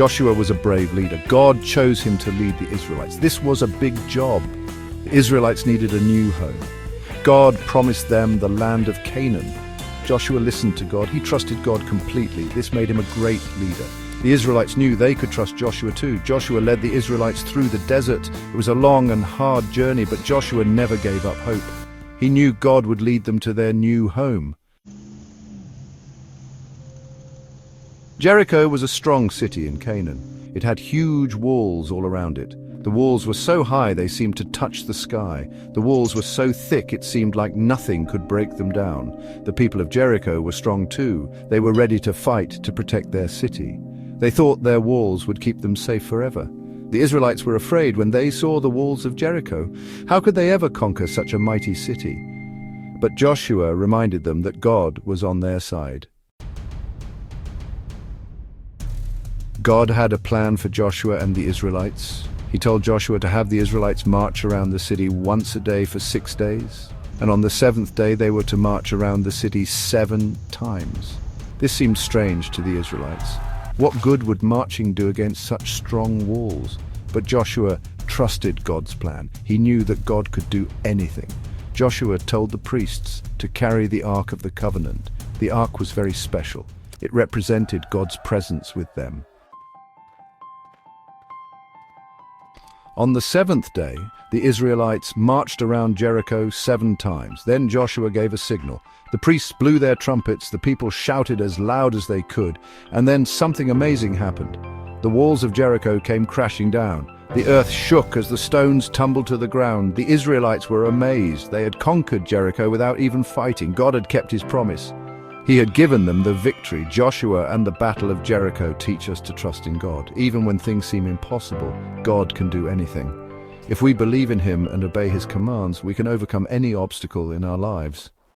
Joshua was a brave leader. God chose him to lead the Israelites. This was a big job. The Israelites needed a new home. God promised them the land of Canaan. Joshua listened to God. He trusted God completely. This made him a great leader. The Israelites knew they could trust Joshua too. Joshua led the Israelites through the desert. It was a long and hard journey, but Joshua never gave up hope. He knew God would lead them to their new home. Jericho was a strong city in Canaan. It had huge walls all around it. The walls were so high they seemed to touch the sky. The walls were so thick it seemed like nothing could break them down. The people of Jericho were strong too. They were ready to fight to protect their city. They thought their walls would keep them safe forever. The Israelites were afraid when they saw the walls of Jericho. How could they ever conquer such a mighty city? But Joshua reminded them that God was on their side. God had a plan for Joshua and the Israelites. He told Joshua to have the Israelites march around the city once a day for 6 days. And on the 7th day they were to march around the city 7 times. This seemed strange to the Israelites. What good would marching do against such strong walls? But Joshua trusted God's plan. He knew that God could do anything. Joshua told the priests to carry the Ark of the Covenant. The Ark was very special. It represented God's presence with them. On the 7th day, the Israelites marched around Jericho 7 times. Then Joshua gave a signal. The priests blew their trumpets, the people shouted as loud as they could, and then something amazing happened. The walls of Jericho came crashing down. The earth shook as the stones tumbled to the ground. The Israelites were amazed. They had conquered Jericho without even fighting. God had kept his promise. He had given them the victory. Joshua and the Battle of Jericho teach us to trust in God. Even when things seem impossible, God can do anything. If we believe in him and obey his commands, we can overcome any obstacle in our lives.